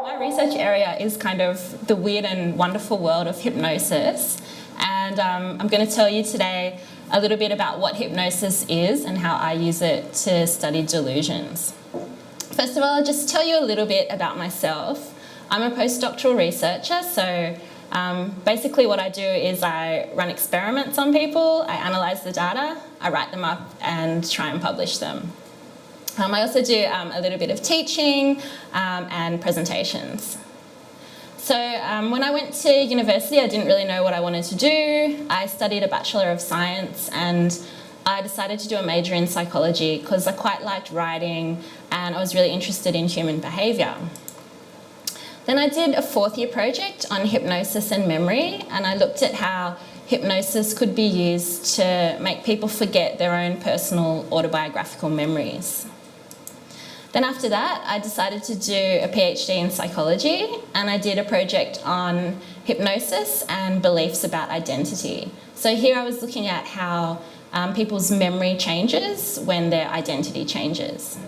My research area is kind of the weird and wonderful world of hypnosis, and I'm going to tell you today a little bit about what hypnosis is and how I use it to study delusions. First of all, I'll just tell you a little bit about myself. I'm a postdoctoral researcher, so basically what I do is I run experiments on people, I analyse the data, I write them up and try and publish them. I also do a little bit of teaching and presentations. So when I went to university, I didn't really know what I wanted to do. I studied a Bachelor of Science and I decided to do a major in psychology because I quite liked writing and I was really interested in human behaviour. Then I did a fourth-year project on hypnosis and memory, and I looked at how hypnosis could be used to make people forget their own personal autobiographical memories. Then after that, I decided to do a PhD in psychology, and I did a project on hypnosis and beliefs about identity. So here I was looking at how people's memory changes when their identity changes.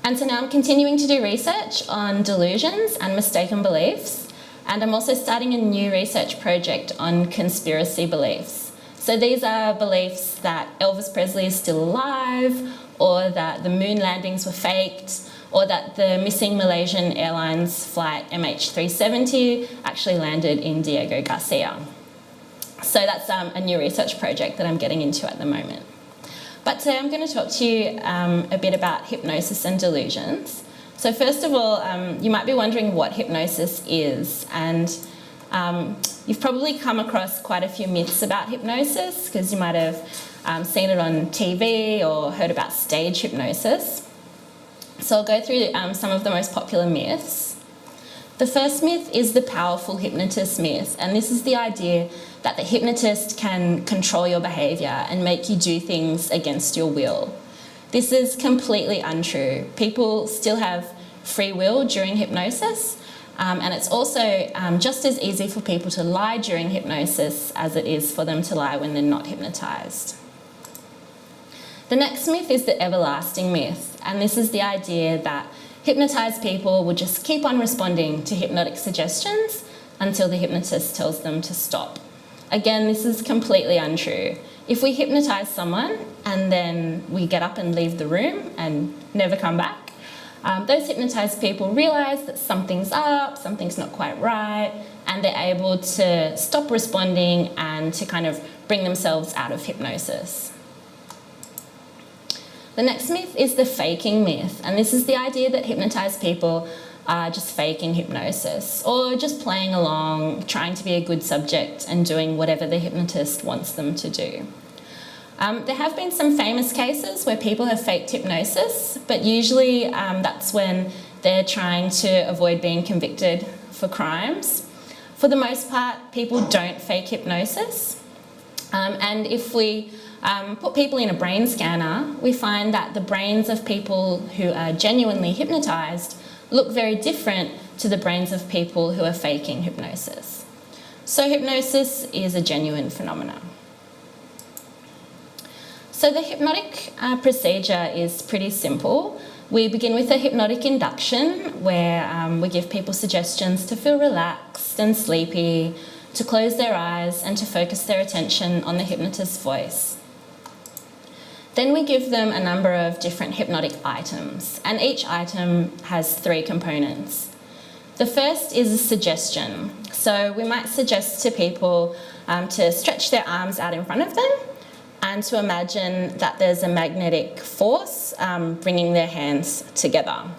And so now I'm continuing to do research on delusions and mistaken beliefs, and I'm also starting a new research project on conspiracy beliefs. So these are beliefs that Elvis Presley is still alive, or that the moon landings were faked, or that the missing Malaysian Airlines flight MH370 actually landed in Diego Garcia. So that's a new research project that I'm getting into at the moment. But today I'm going to talk to you a bit about hypnosis and delusions. So first of all, you might be wondering what hypnosis is, and you've probably come across quite a few myths about hypnosis because you might have seen it on TV or heard about stage hypnosis. So I'll go through some of the most popular myths. The first myth is the powerful hypnotist myth, and this is the idea that the hypnotist can control your behaviour and make you do things against your will. This is completely untrue. People still have free will during hypnosis, and it's also just as easy for people to lie during hypnosis as it is for them to lie when they're not hypnotised. The next myth is the everlasting myth, and this is the idea that hypnotised people will just keep on responding to hypnotic suggestions until the hypnotist tells them to stop. Again, this is completely untrue. If we hypnotise someone and then we get up and leave the room and never come back, those hypnotised people realise that something's up, something's not quite right, and they're able to stop responding and to kind of bring themselves out of hypnosis. The next myth is the faking myth, and this is the idea that hypnotised people are just faking hypnosis or just playing along, trying to be a good subject and doing whatever the hypnotist wants them to do. There have been some famous cases where people have faked hypnosis, but usually that's when they're trying to avoid being convicted for crimes. For the most part, people don't fake hypnosis, and if we put people in a brain scanner, we find that the brains of people who are genuinely hypnotised look very different to the brains of people who are faking hypnosis. So hypnosis is a genuine phenomenon. So the hypnotic procedure is pretty simple. We begin with a hypnotic induction where we give people suggestions to feel relaxed and sleepy, to close their eyes and to focus their attention on the hypnotist's voice. Then we give them a number of different hypnotic items, and each item has 3 components. The first is a suggestion. So we might suggest to people to stretch their arms out in front of them and to imagine that there's a magnetic force bringing their hands together.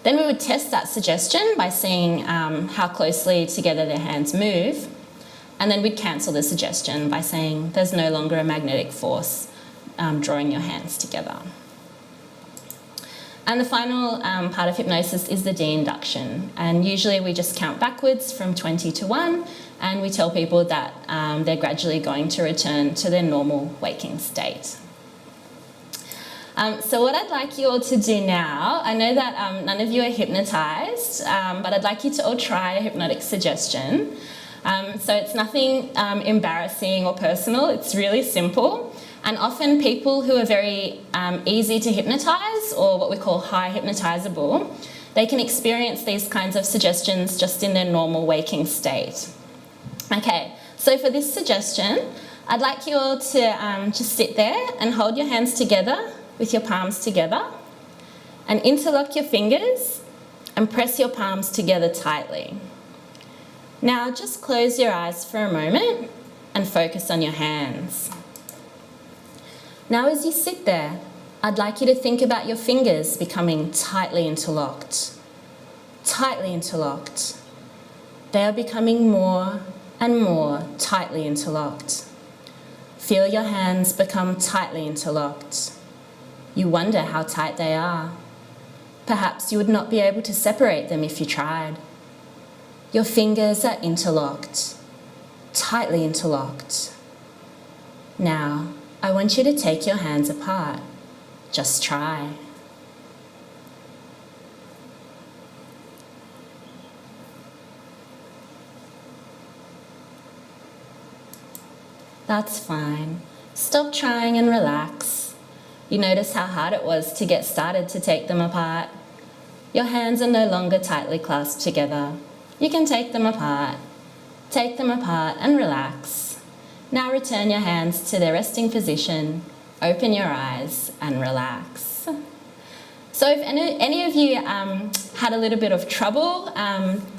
Then we would test that suggestion by seeing how closely together their hands move, and then we'd cancel the suggestion by saying there's no longer a magnetic force drawing your hands together. And the final part of hypnosis is the de-induction, and usually we just count backwards from 20 to 1 and we tell people that they're gradually going to return to their normal waking state. So what I'd like you all to do now, I know that none of you are hypnotised, but I'd like you to all try a hypnotic suggestion. So it's nothing embarrassing or personal, it's really simple. And often people who are very easy to hypnotise, or what we call high hypnotisable, they can experience these kinds of suggestions just in their normal waking state. Okay, so for this suggestion, I'd like you all to just sit there and hold your hands together with your palms together and interlock your fingers and press your palms together tightly. Now just close your eyes for a moment and focus on your hands. Now as you sit there, I'd like you to think about your fingers becoming tightly interlocked. Tightly interlocked. They are becoming more and more tightly interlocked. Feel your hands become tightly interlocked. You wonder how tight they are. Perhaps you would not be able to separate them if you tried. Your fingers are interlocked, tightly interlocked. Now, I want you to take your hands apart. Just try. That's fine. Stop trying and relax. You notice how hard it was to get started to take them apart. Your hands are no longer tightly clasped together. You can take them apart. Take them apart and relax. Now return your hands to their resting position. Open your eyes and relax. So if any of you had a little bit of trouble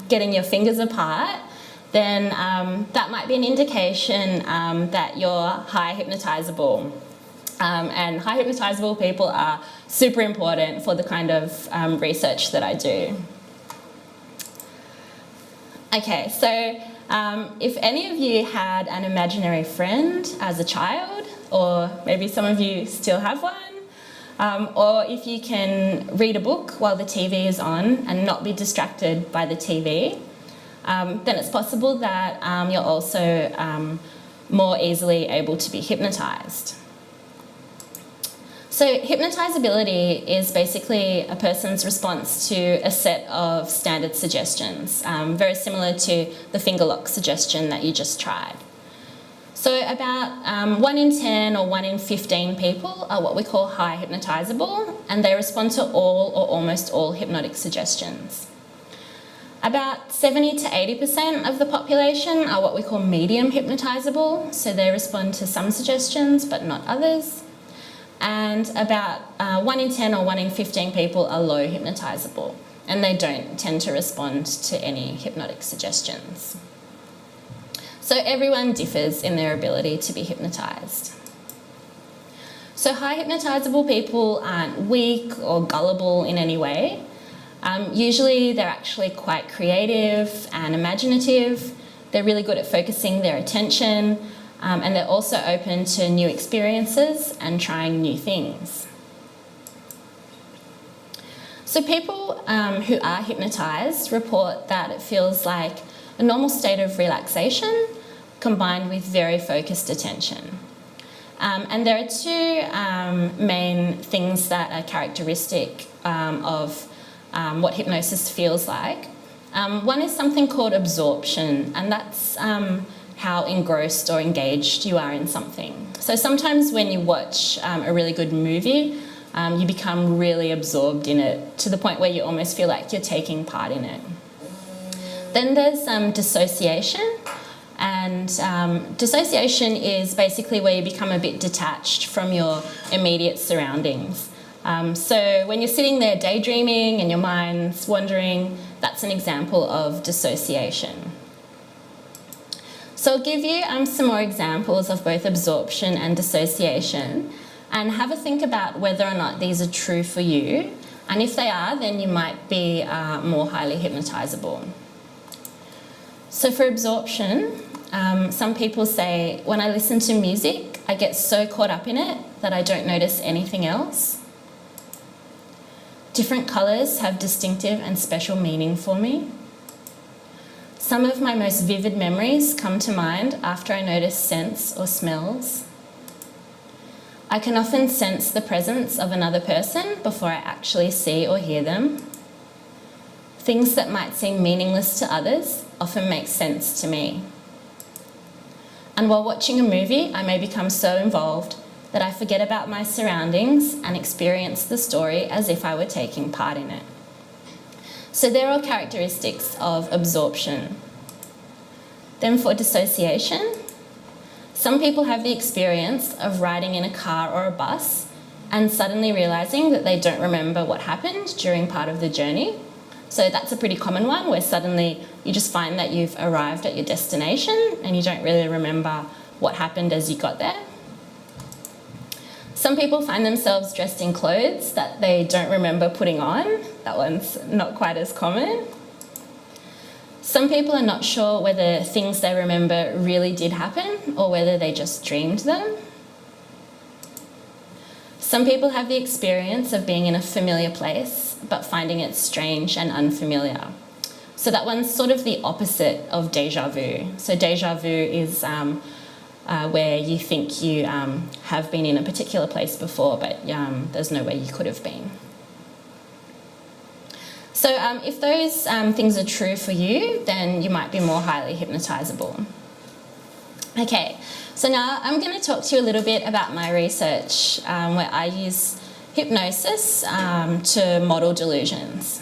getting your fingers apart, then that might be an indication that you're high hypnotisable. And high hypnotisable people are super important for the kind of research that I do. Okay, so if any of you had an imaginary friend as a child, or maybe some of you still have one, or if you can read a book while the TV is on and not be distracted by the TV, then it's possible that you're also more easily able to be hypnotised. So hypnotisability is basically a person's response to a set of standard suggestions, very similar to the finger lock suggestion that you just tried. So about 1 in 10 or 1 in 15 people are what we call high hypnotisable, and they respond to all or almost all hypnotic suggestions. About 70 to 80% of the population are what we call medium hypnotisable, so they respond to some suggestions but not others. And about 1 in 10 or 1 in 15 people are low hypnotisable, and they don't tend to respond to any hypnotic suggestions. So everyone differs in their ability to be hypnotised. So high hypnotisable people aren't weak or gullible in any way. Usually they're actually quite creative and imaginative. They're really good at focusing their attention, and they're also open to new experiences and trying new things. So people who are hypnotised report that it feels like a normal state of relaxation combined with very focused attention. And there are two main things that are characteristic of what hypnosis feels like. One is something called absorption, and that's how engrossed or engaged you are in something. So sometimes when you watch a really good movie, you become really absorbed in it to the point where you almost feel like you're taking part in it. Then there's dissociation, and dissociation is basically where you become a bit detached from your immediate surroundings. So when you're sitting there daydreaming and your mind's wandering, that's an example of dissociation. So I'll give you some more examples of both absorption and dissociation, and have a think about whether or not these are true for you, and if they are, then you might be more highly hypnotisable. So for absorption, some people say, when I listen to music, I get so caught up in it that I don't notice anything else. Different colours have distinctive and special meaning for me. Some of my most vivid memories come to mind after I notice scents or smells. I can often sense the presence of another person before I actually see or hear them. Things that might seem meaningless to others often make sense to me. And while watching a movie, I may become so involved that I forget about my surroundings and experience the story as if I were taking part in it. So they're all characteristics of absorption. Then for dissociation, some people have the experience of riding in a car or a bus and suddenly realising that they don't remember what happened during part of the journey. So that's a pretty common one, where suddenly you just find that you've arrived at your destination and you don't really remember what happened as you got there. Some people find themselves dressed in clothes that they don't remember putting on. That one's not quite as common. Some people are not sure whether things they remember really did happen or whether they just dreamed them. Some people have the experience of being in a familiar place but finding it strange and unfamiliar. So that one's sort of the opposite of déjà vu. So déjà vu is where you think you have been in a particular place before, but there's no way you could have been. So if those things are true for you, then you might be more highly hypnotisable. Okay, so now I'm going to talk to you a little bit about my research where I use hypnosis to model delusions.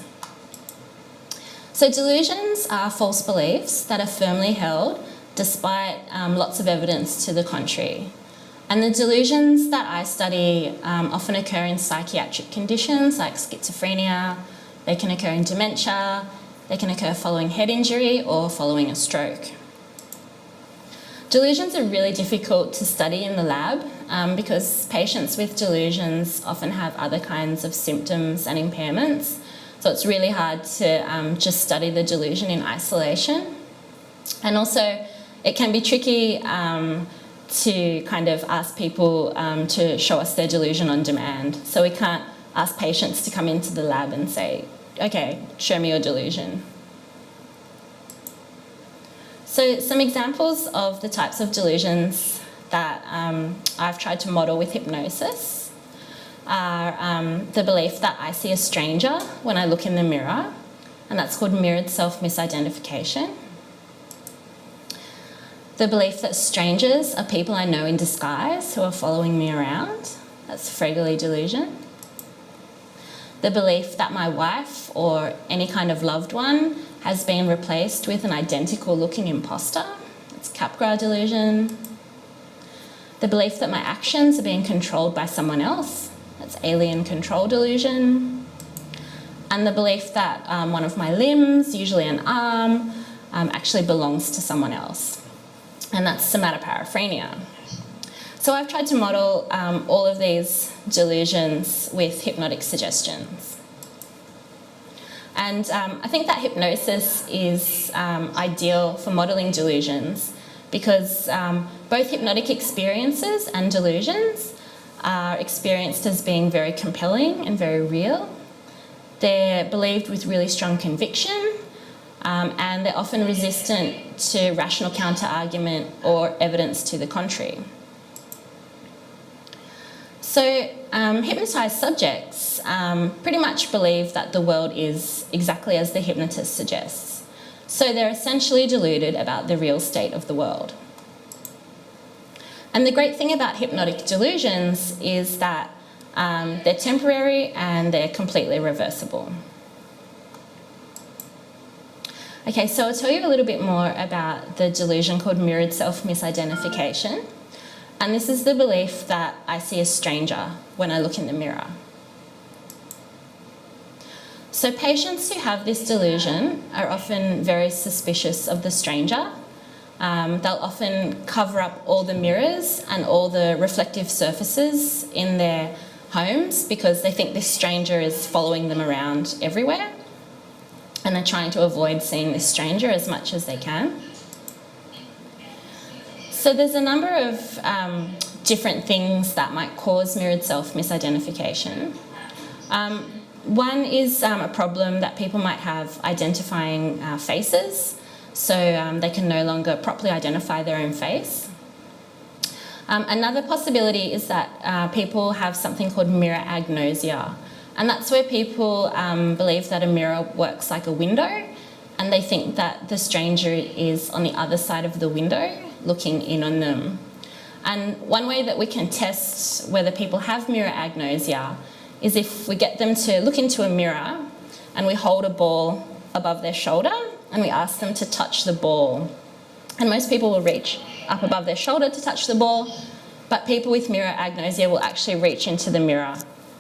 So delusions are false beliefs that are firmly held despite lots of evidence to the contrary. And the delusions that I study often occur in psychiatric conditions like schizophrenia. They can occur in dementia, they can occur following head injury or following a stroke. Delusions are really difficult to study in the lab because patients with delusions often have other kinds of symptoms and impairments. So it's really hard to just study the delusion in isolation. And also it can be tricky to kind of ask people to show us their delusion on demand. So we can't ask patients to come into the lab and say, okay, show me your delusion. So some examples of the types of delusions that I've tried to model with hypnosis are the belief that I see a stranger when I look in the mirror, and that's called mirrored self-misidentification. The belief that strangers are people I know in disguise who are following me around, that's Frege delusion. The belief that my wife or any kind of loved one has been replaced with an identical looking imposter. It's Capgras delusion. The belief that my actions are being controlled by someone else. That's alien control delusion. And the belief that one of my limbs, usually an arm, actually belongs to someone else. And that's somatoparaphrenia. So I've tried to model all of these delusions with hypnotic suggestions. And I think that hypnosis is ideal for modelling delusions because both hypnotic experiences and delusions are experienced as being very compelling and very real. They're believed with really strong conviction, and they're often resistant to rational counter-argument or evidence to the contrary. So hypnotised subjects pretty much believe that the world is exactly as the hypnotist suggests. So they're essentially deluded about the real state of the world. And the great thing about hypnotic delusions is that they're temporary and they're completely reversible. Okay, so I'll tell you a little bit more about the delusion called mirrored self-misidentification. And this is the belief that I see a stranger when I look in the mirror. So patients who have this delusion are often very suspicious of the stranger. They'll often cover up all the mirrors and all the reflective surfaces in their homes because they think this stranger is following them around everywhere. And they're trying to avoid seeing this stranger as much as they can. So there's a number of different things that might cause mirrored self-misidentification. One is a problem that people might have identifying faces, so they can no longer properly identify their own face. Another possibility is that people have something called mirror agnosia, and that's where people believe that a mirror works like a window, and they think that the stranger is on the other side of the window looking in on them. And one way that we can test whether people have mirror agnosia is if we get them to look into a mirror and we hold a ball above their shoulder and we ask them to touch the ball. And most people will reach up above their shoulder to touch the ball, but people with mirror agnosia will actually reach into the mirror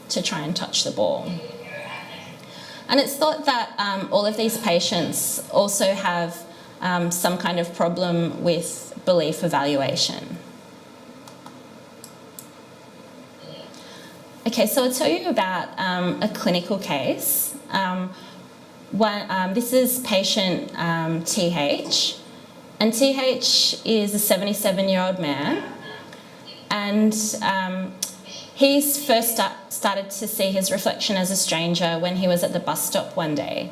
to try and touch the ball. And it's thought that all of these patients also have some kind of problem with belief evaluation. Okay, so I'll tell you about a clinical case. This is patient TH, and TH is a 77-year-old man, and he's first started to see his reflection as a stranger when he was at the bus stop one day.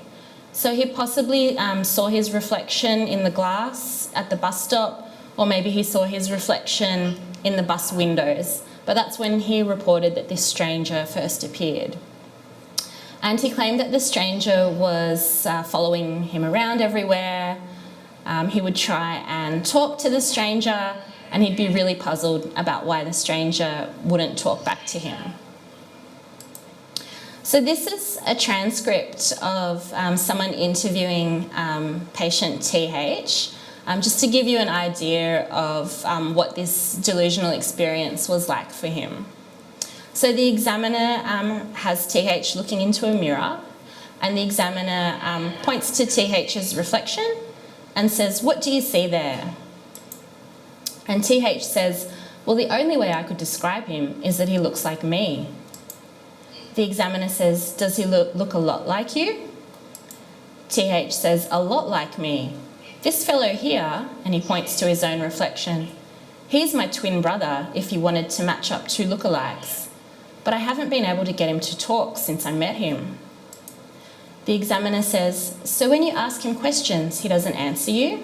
So he possibly saw his reflection in the glass at the bus stop, or maybe he saw his reflection in the bus windows. But that's when he reported that this stranger first appeared. And he claimed that the stranger was following him around everywhere. He would try and talk to the stranger, and he'd be really puzzled about why the stranger wouldn't talk back to him. So this is a transcript of someone interviewing patient TH, just to give you an idea of what this delusional experience was like for him. So the examiner has TH looking into a mirror, and the examiner points to TH's reflection and says, "What do you see there?" And TH says, "Well, the only way I could describe him is that he looks like me." The examiner says, "Does he look a lot like you?" TH says, "A lot like me. This fellow here," and he points to his own reflection, "he's my twin brother if you wanted to match up two lookalikes. But I haven't been able to get him to talk since I met him." The examiner says, "So when you ask him questions, he doesn't answer you?"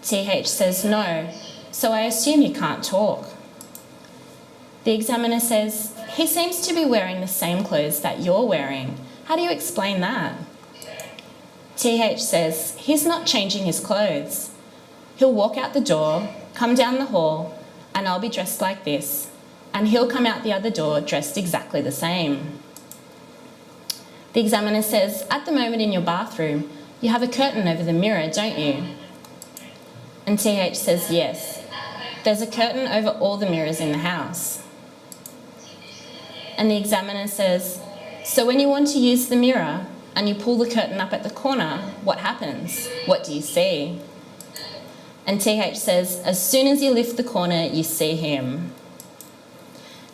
TH says, "No, so I assume he can't talk." The examiner says, "He seems to be wearing the same clothes that you're wearing. How do you explain that?" TH says, "He's not changing his clothes. He'll walk out the door, come down the hall, and I'll be dressed like this, and he'll come out the other door dressed exactly the same." The examiner says, "At the moment in your bathroom, you have a curtain over the mirror, don't you?" And TH says, "Yes. There's a curtain over all the mirrors in the house." And the examiner says, "So when you want to use the mirror and you pull the curtain up at the corner, what happens? What do you see?" And TH says, "As soon as you lift the corner, you see him."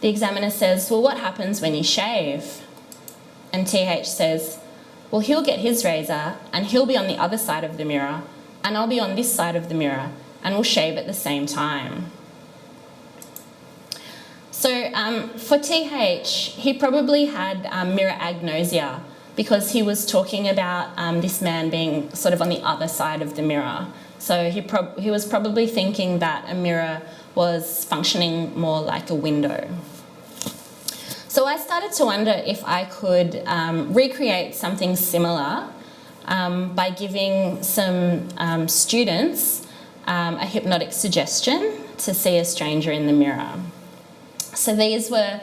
The examiner says, "Well, what happens when you shave?" And TH says, "Well, he'll get his razor and he'll be on the other side of the mirror and I'll be on this side of the mirror and we'll shave at the same time." So for TH, he probably had mirror agnosia because he was talking about this man being sort of on the other side of the mirror. So he was probably thinking that a mirror was functioning more like a window. So I started to wonder if I could recreate something similar by giving some students a hypnotic suggestion to see a stranger in the mirror. So these were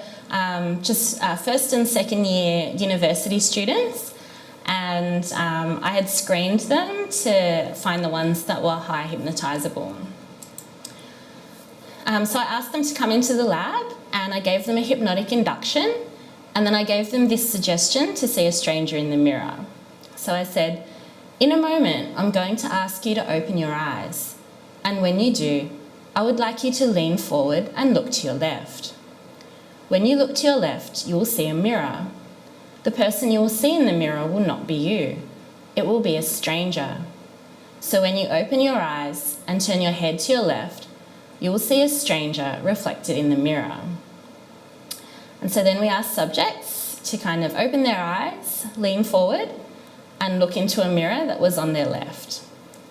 just first and second year university students, and I had screened them to find the ones that were high hypnotisable. So I asked them to come into the lab and I gave them a hypnotic induction, and then I gave them this suggestion to see a stranger in the mirror. So I said, "In a moment, I'm going to ask you to open your eyes, and when you do, I would like you to lean forward and look to your left. When you look to your left, you will see a mirror. The person you will see in the mirror will not be you. It will be a stranger. So when you open your eyes and turn your head to your left, you will see a stranger reflected in the mirror." And so then we asked subjects to kind of open their eyes, lean forward, and look into a mirror that was on their left.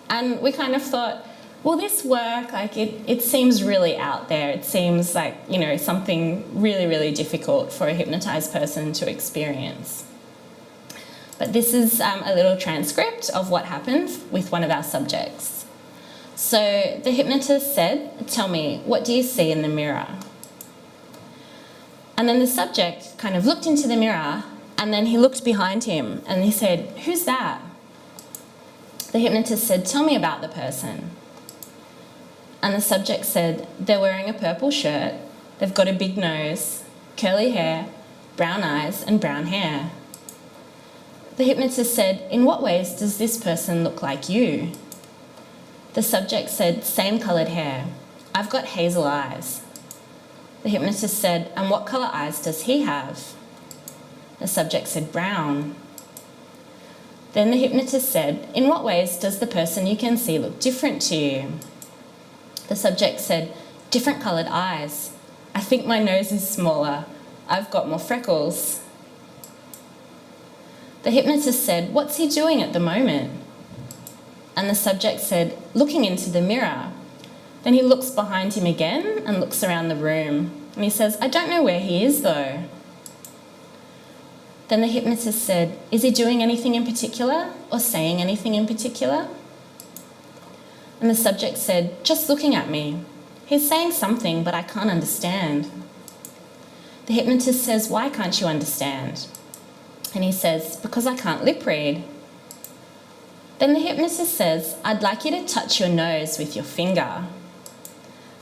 And we kind of thought, will this work? Like it seems really out there. It seems like, you know, something really, really difficult for a hypnotised person to experience. But this is a little transcript of what happened with one of our subjects. So the hypnotist said, "Tell me, what do you see in the mirror?" And then the subject kind of looked into the mirror, and then he looked behind him and he said, "Who's that?" The hypnotist said, "Tell me about the person." And the subject said, "They're wearing a purple shirt, they've got a big nose, curly hair, brown eyes and brown hair." The hypnotist said, "In what ways does this person look like you?" The subject said, "Same coloured hair. I've got hazel eyes." The hypnotist said, "And what colour eyes does he have?" The subject said, "Brown." Then the hypnotist said, "In what ways does the person you can see look different to you?" The subject said, "Different coloured eyes. I think my nose is smaller. I've got more freckles." The hypnotist said, "What's he doing at the moment?" And the subject said, "Looking into the mirror." Then he looks behind him again and looks around the room. And he says, "I don't know where he is though." Then the hypnotist said, "Is he doing anything in particular or saying anything in particular?" And the subject said, "Just looking at me. He's saying something, but I can't understand." The hypnotist says, "Why can't you understand?" And he says, "Because I can't lip read." Then the hypnotist says, "I'd like you to touch your nose with your finger."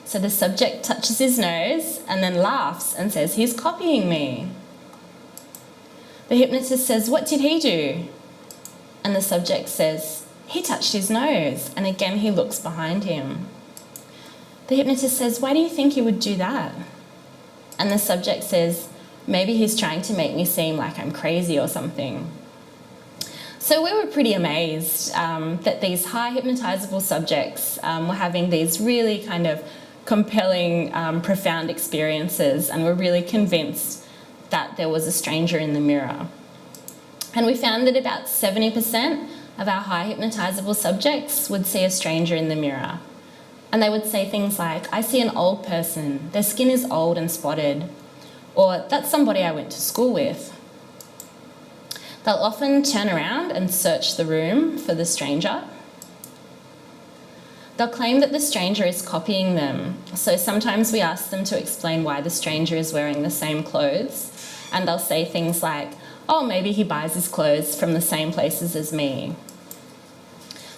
So the subject touches his nose and then laughs and says, "He's copying me." The hypnotist says, "What did he do?" And the subject says, "He touched his nose," and again he looks behind him. The hypnotist says, "Why do you think he would do that?" And the subject says, "Maybe he's trying to make me seem like I'm crazy or something." So we were pretty amazed that these high hypnotisable subjects were having these really kind of compelling, profound experiences, and were really convinced that there was a stranger in the mirror. And we found that about 70% of our high hypnotisable subjects would see a stranger in the mirror. And they would say things like, "I see an old person, their skin is old and spotted," or "That's somebody I went to school with." They'll often turn around and search the room for the stranger. They'll claim that the stranger is copying them. So sometimes we ask them to explain why the stranger is wearing the same clothes. And they'll say things like, "Oh, maybe he buys his clothes from the same places as me."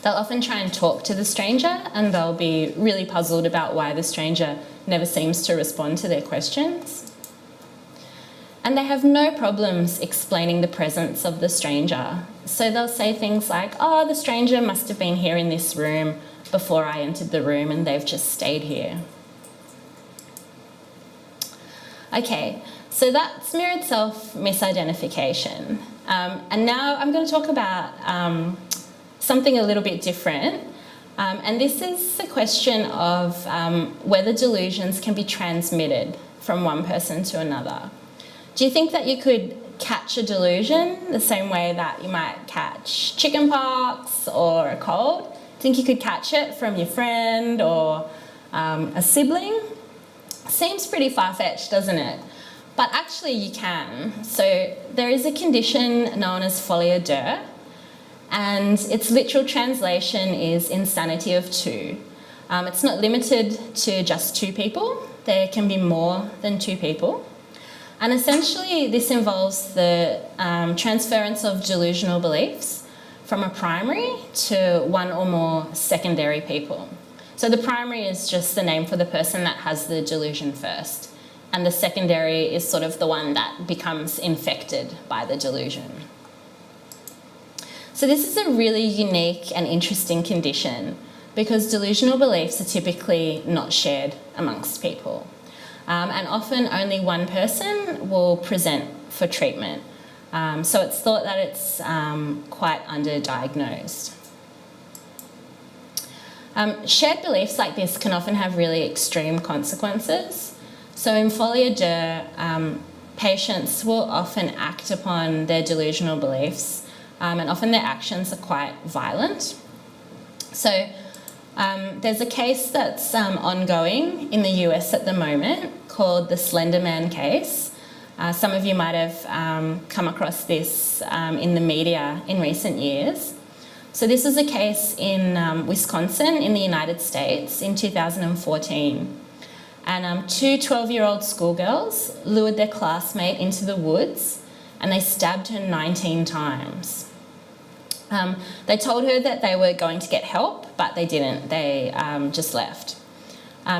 They'll often try and talk to the stranger, and they'll be really puzzled about why the stranger never seems to respond to their questions. And they have no problems explaining the presence of the stranger. So they'll say things like, "Oh, the stranger must have been here in this room before I entered the room and they've just stayed here." Okay, so that's mirrored self misidentification. And now I'm going to talk about something a little bit different. And this is the question of whether delusions can be transmitted from one person to another. Do you think that you could catch a delusion the same way that you might catch chickenpox or a cold? Do you think you could catch it from your friend or a sibling? Seems pretty far-fetched, doesn't it? But actually you can. So there is a condition known as folie à deux, and its literal translation is insanity of two. It's not limited to just two people. There can be more than two people. And essentially this involves the transference of delusional beliefs from a primary to one or more secondary people. So the primary is just the name for the person that has the delusion first, and the secondary is sort of the one that becomes infected by the delusion. So this is a really unique and interesting condition because delusional beliefs are typically not shared amongst people. And often only one person will present for treatment. So it's thought that it's quite underdiagnosed. Shared beliefs like this can often have really extreme consequences. So in folie à deux, patients will often act upon their delusional beliefs, and often their actions are quite violent. So there's a case that's ongoing in the US at the moment called the Slenderman Case. Some of you might have come across this in the media in recent years. So this was a case in Wisconsin in the United States in 2014. And two 12-year-old schoolgirls lured their classmate into the woods and they stabbed her 19 times. They told her that they were going to get help, but they didn't. They just left.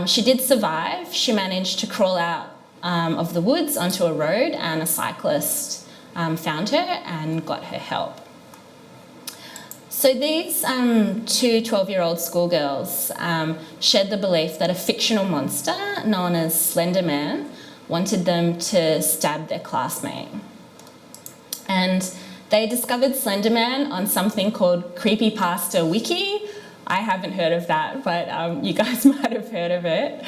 She did survive. She managed to crawl out of the woods onto a road, and a cyclist found her and got her help. So these two 12-year-old schoolgirls shared the belief that a fictional monster known as Slenderman wanted them to stab their classmate. And they discovered Slenderman on something called Creepypasta Wiki. I haven't heard of that, but you guys might have heard of it.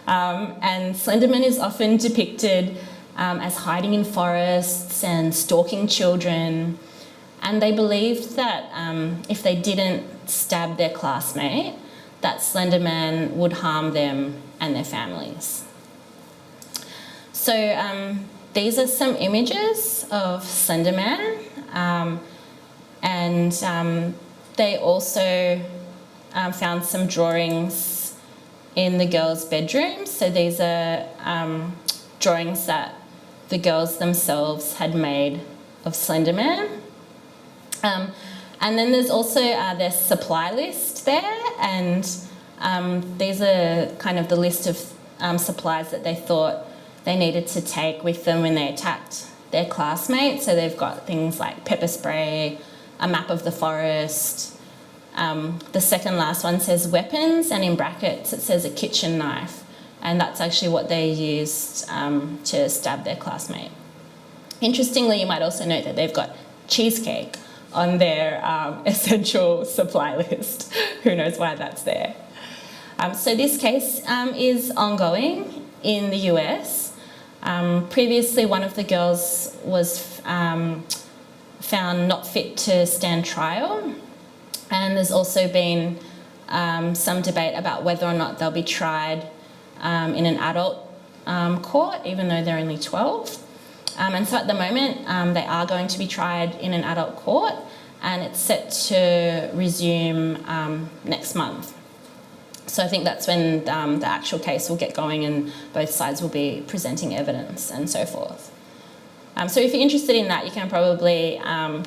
And Slenderman is often depicted as hiding in forests and stalking children. And they believed that if they didn't stab their classmate, that Slenderman would harm them and their families. So these are some images of Slenderman. And they also found some drawings in the girls' bedrooms. So these are drawings that the girls themselves had made of Slenderman. And then there's also their supply list there, and these are kind of the list of supplies that they thought they needed to take with them when they attacked their classmates. So they've got things like pepper spray, a map of the forest. The second last one says weapons, and in brackets it says a kitchen knife, and that's actually what they used to stab their classmate. Interestingly, you might also note that they've got cheesecake on their essential supply list. Who knows why that's there? So this case is ongoing in the US. Previously, one of the girls was found not fit to stand trial, and there's also been some debate about whether or not they'll be tried in an adult court, even though they're only 12. And so at the moment, they are going to be tried in an adult court, and it's set to resume next month. So I think that's when the actual case will get going and both sides will be presenting evidence and so forth. So if you're interested in that, you can probably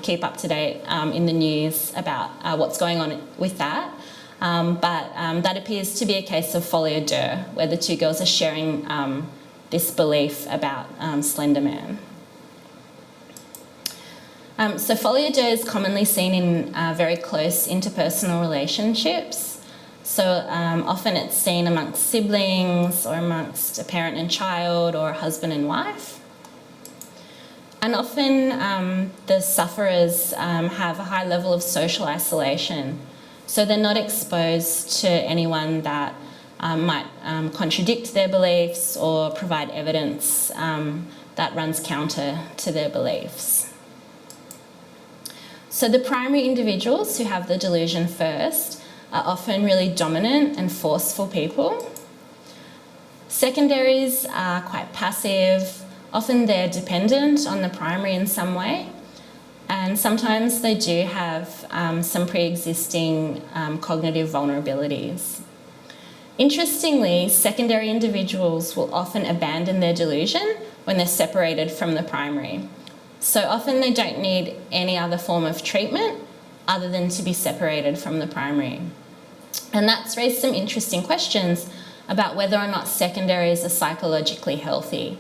keep up to date in the news about what's going on with that. But that appears to be a case of folie deux, where the two girls are sharing this belief about Slenderman. So folie deux is commonly seen in very close interpersonal relationships. So often it's seen amongst siblings or amongst a parent and child or a husband and wife. And often the sufferers have a high level of social isolation. So they're not exposed to anyone that might contradict their beliefs or provide evidence that runs counter to their beliefs. So the primary individuals who have the delusion first are often really dominant and forceful people. Secondaries are quite passive. Often they're dependent on the primary in some way. And sometimes they do have some pre-existing cognitive vulnerabilities. Interestingly, secondary individuals will often abandon their delusion when they're separated from the primary. So often they don't need any other form of treatment other than to be separated from the primary. And that's raised some interesting questions about whether or not secondaries are psychologically healthy.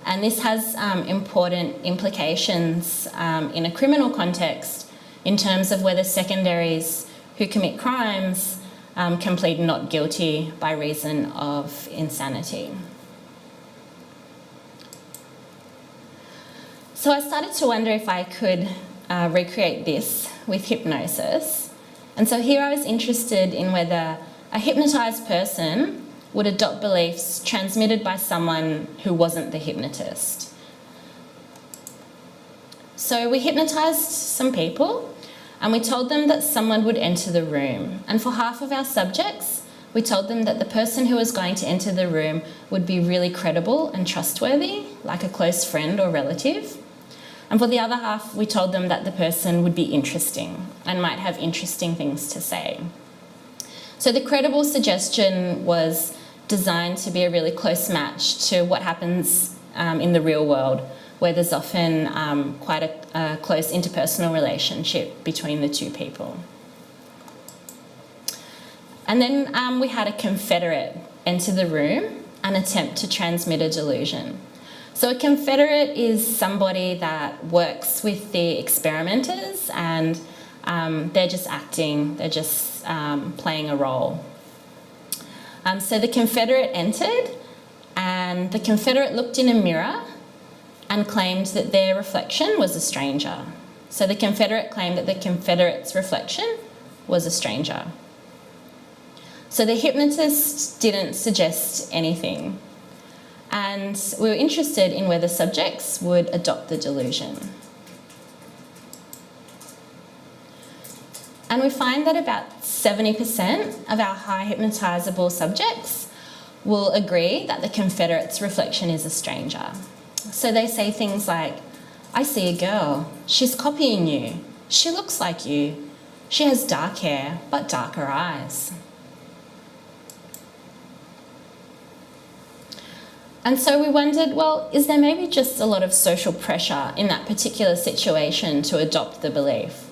And this has important implications in a criminal context in terms of whether secondaries who commit crimes can plead not guilty by reason of insanity. So I started to wonder if I could recreate this with hypnosis. And so here I was interested in whether a hypnotised person would adopt beliefs transmitted by someone who wasn't the hypnotist. So we hypnotised some people and we told them that someone would enter the room. And for half of our subjects, we told them that the person who was going to enter the room would be really credible and trustworthy, like a close friend or relative. And for the other half, we told them that the person would be interesting and might have interesting things to say. So the credible suggestion was designed to be a really close match to what happens in the real world, where there's often quite a close interpersonal relationship between the two people. And then we had a confederate enter the room and attempt to transmit a delusion. So a confederate is somebody that works with the experimenters, and they're just acting, they're just playing a role. So the confederate entered, and the confederate looked in a mirror and claimed that their reflection was a stranger. So the confederate claimed that the confederate's reflection was a stranger. So the hypnotist didn't suggest anything, and we were interested in whether subjects would adopt the delusion. And we find that about 70% of our high hypnotisable subjects will agree that the confederate's reflection is a stranger. So they say things like, "I see a girl, she's copying you, she looks like you, she has dark hair but darker eyes." And so we wondered, well, is there maybe just a lot of social pressure in that particular situation to adopt the belief?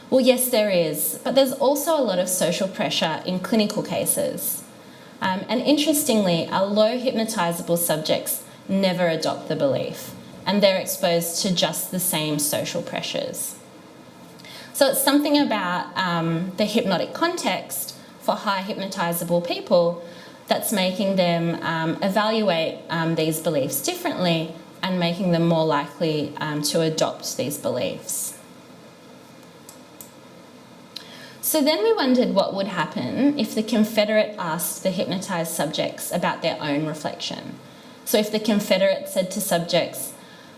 Well, yes, there is, but there's also a lot of social pressure in clinical cases. And interestingly, our low hypnotisable subjects never adopt the belief, and they're exposed to just the same social pressures. So it's something about the hypnotic context for high hypnotisable people that's making them evaluate these beliefs differently and making them more likely to adopt these beliefs. So then we wondered what would happen if the confederate asked the hypnotised subjects about their own reflection. So if the confederate said to subjects,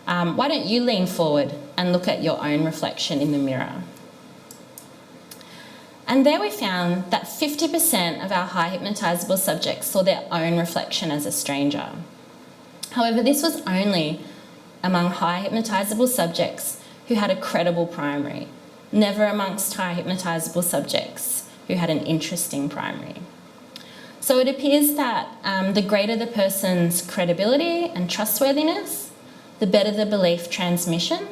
"Why don't you lean forward and look at your own reflection in the mirror?" And there we found that 50% of our high hypnotisable subjects saw their own reflection as a stranger. However, this was only among high hypnotisable subjects who had a credible primary, never amongst high hypnotisable subjects who had an interesting primary. So it appears that the greater the person's credibility and trustworthiness, the better the belief transmission,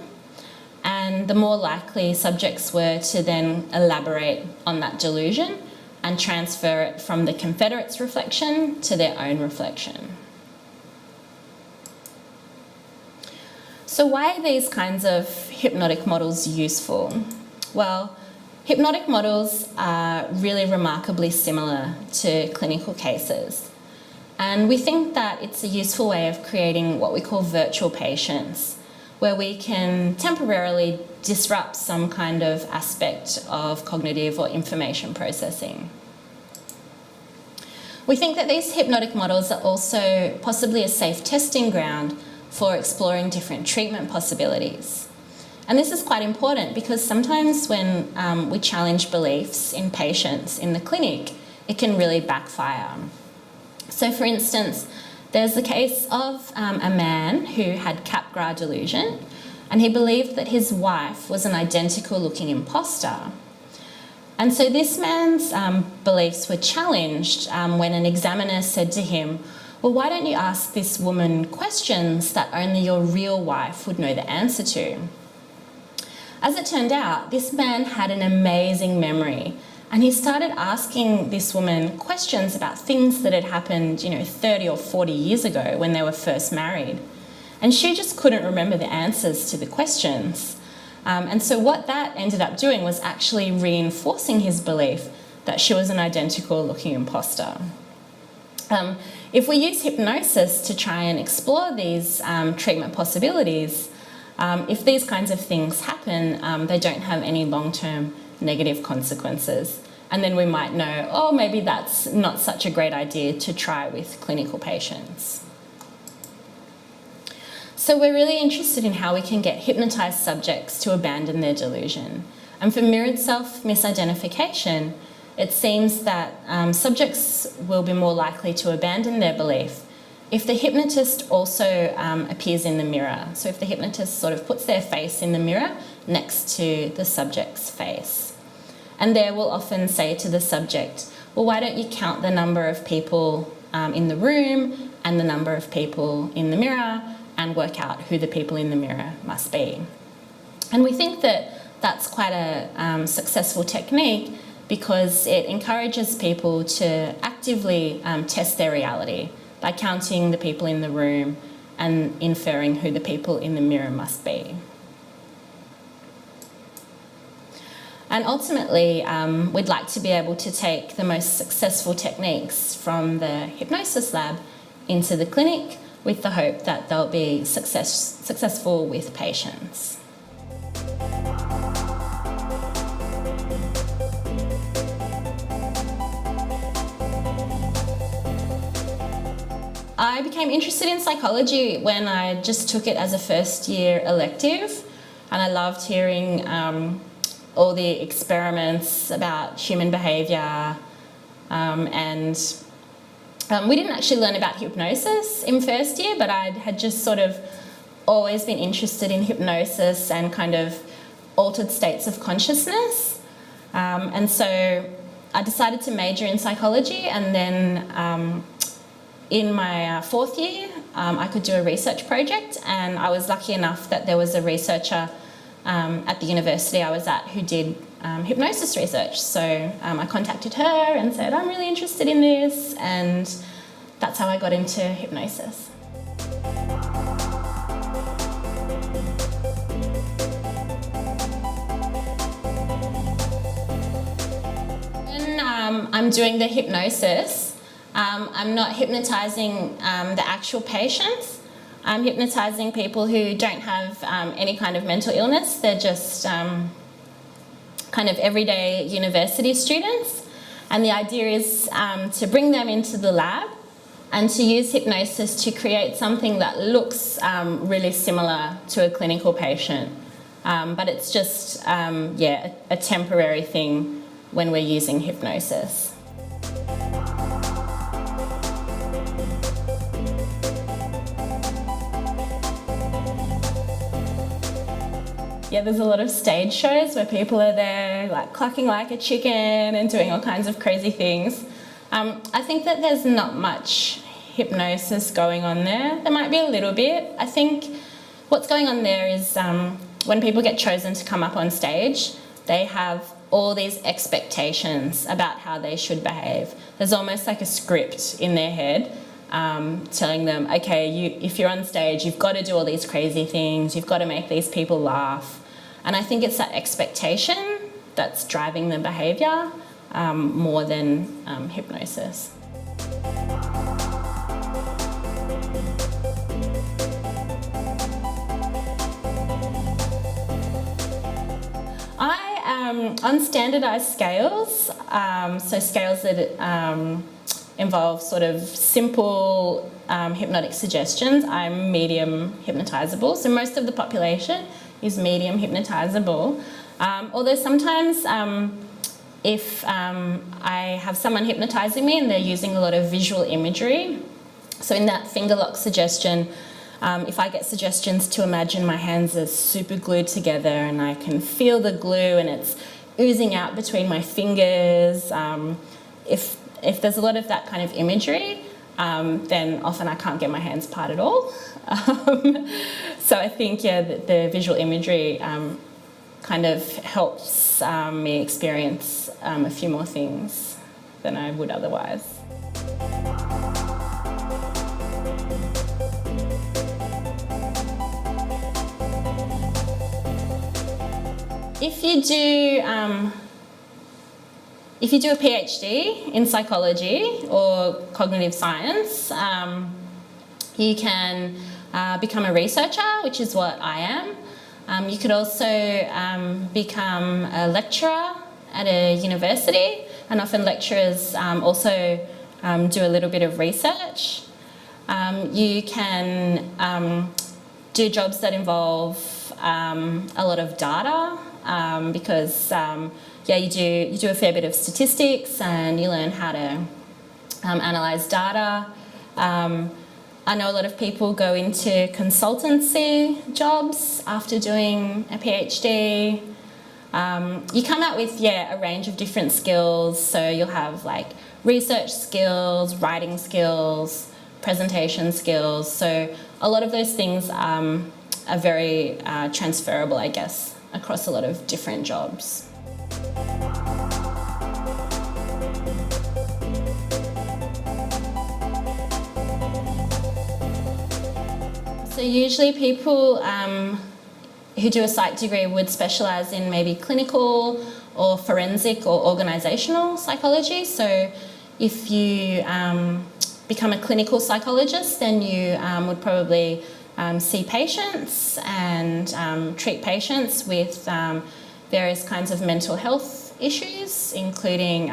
and the more likely subjects were to then elaborate on that delusion and transfer it from the confederate's reflection to their own reflection. So why are these kinds of hypnotic models useful? Well, hypnotic models are really remarkably similar to clinical cases. And we think that it's a useful way of creating what we call virtual patients, where we can temporarily disrupt some kind of aspect of cognitive or information processing. We think that these hypnotic models are also possibly a safe testing ground for exploring different treatment possibilities. And this is quite important because sometimes when we challenge beliefs in patients in the clinic, it can really backfire. So for instance, there's the case of a man who had Capgras delusion, and he believed that his wife was an identical looking imposter. And so this man's beliefs were challenged when an examiner said to him, "Well, why don't you ask this woman questions that only your real wife would know the answer to?" As it turned out, this man had an amazing memory, and he started asking this woman questions about things that had happened, 30 or 40 years ago when they were first married. And she just couldn't remember the answers to the questions. And so what that ended up doing was actually reinforcing his belief that she was an identical looking imposter. If we use hypnosis to try and explore these treatment possibilities, if these kinds of things happen, they don't have any long-term negative consequences. And then we might know, oh, maybe that's not such a great idea to try with clinical patients. So we're really interested in how we can get hypnotised subjects to abandon their delusion. And for mirrored self misidentification, it seems that subjects will be more likely to abandon their belief if the hypnotist also appears in the mirror. So if the hypnotist sort of puts their face in the mirror next to the subject's face. And they will often say to the subject, well, why don't you count the number of people in the room and the number of people in the mirror and work out who the people in the mirror must be. And we think that that's quite a successful technique because it encourages people to actively test their reality by counting the people in the room and inferring who the people in the mirror must be. And ultimately, we'd like to be able to take the most successful techniques from the hypnosis lab into the clinic with the hope that they'll be successful with patients. I became interested in psychology when I just took it as a first-year elective, and I loved hearing all the experiments about human behaviour, and we didn't actually learn about hypnosis in first year, but I had just sort of always been interested in hypnosis and kind of altered states of consciousness, and so I decided to major in psychology, and then in my fourth year I could do a research project, and I was lucky enough that there was a researcher at the university I was at who did hypnosis research. So I contacted her and said, I'm really interested in this, and that's how I got into hypnosis. When I'm doing the hypnosis, I'm not hypnotising the actual patients. I'm hypnotising people who don't have any kind of mental illness. They're just kind of everyday university students. And the idea is to bring them into the lab and to use hypnosis to create something that looks really similar to a clinical patient. But it's just, a temporary thing when we're using hypnosis. Yeah, there's a lot of stage shows where people are there like clucking like a chicken and doing all kinds of crazy things. I think that there's not much hypnosis going on there. There might be a little bit. I think what's going on there is when people get chosen to come up on stage, they have all these expectations about how they should behave. There's almost like a script in their head telling them, okay, if you're on stage, you've got to do all these crazy things, you've got to make these people laugh. And I think it's that expectation that's driving the behaviour more than hypnosis. I am on standardised scales, so scales that involve sort of simple hypnotic suggestions. I'm medium hypnotisable, so most of the population is medium hypnotisable. Although sometimes if I have someone hypnotising me and they're using a lot of visual imagery, so in that finger lock suggestion, if I get suggestions to imagine my hands are super glued together and I can feel the glue and it's oozing out between my fingers, if there's a lot of that kind of imagery, then often I can't get my hands apart at all. So I think, the visual imagery kind of helps me experience a few more things than I would otherwise. If you do a PhD in psychology or cognitive science, you can become a researcher, which is what I am. You could also become a lecturer at a university, and often lecturers also do a little bit of research. You can do jobs that involve a lot of data, because you do a fair bit of statistics and you learn how to analyse data. I know a lot of people go into consultancy jobs after doing a PhD. You come out with, a range of different skills. So you'll have like research skills, writing skills, presentation skills. So a lot of those things are very transferable, I guess, across a lot of different jobs. So usually people who do a psych degree would specialise in maybe clinical or forensic or organisational psychology. So if you become a clinical psychologist, then you would probably see patients and treat patients with various kinds of mental health issues, including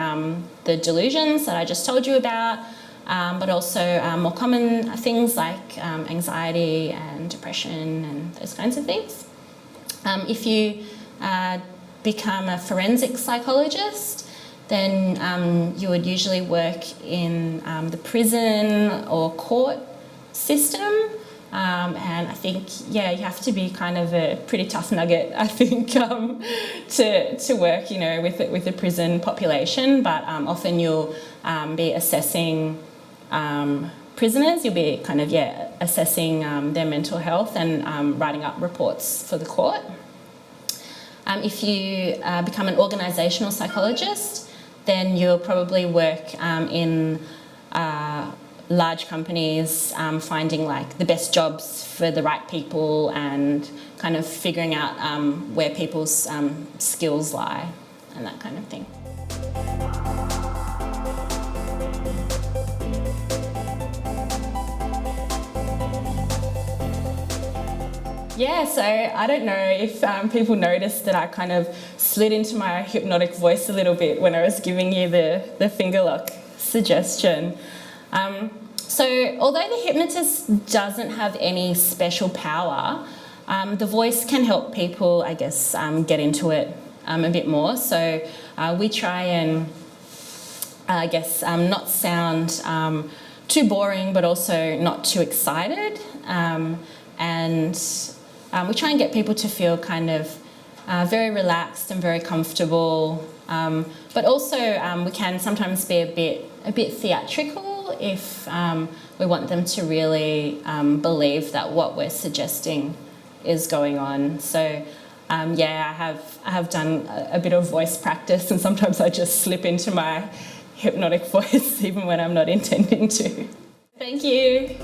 the delusions that I just told you about, but also more common things like anxiety and depression and those kinds of things. If you become a forensic psychologist, then you would usually work in the prison or court system. And I think, you have to be kind of a pretty tough nugget, I think, to work, with the prison population. But often you'll be assessing prisoners. You'll be kind of, assessing their mental health and writing up reports for the court. If you become an organisational psychologist, then you'll probably work in large companies, finding like the best jobs for the right people and kind of figuring out where people's skills lie and that kind of thing. Yeah, so I don't know if people noticed that I kind of slid into my hypnotic voice a little bit when I was giving you the finger lock suggestion. So although the hypnotist doesn't have any special power, the voice can help people, I guess, get into it a bit more. So we try and, I guess, not sound too boring, but also not too excited. And we try and get people to feel kind of very relaxed and very comfortable. But also we can sometimes be a bit theatrical if we want them to really believe that what we're suggesting is going on. So I have done a bit of voice practice, and sometimes I just slip into my hypnotic voice even when I'm not intending to. Thank you.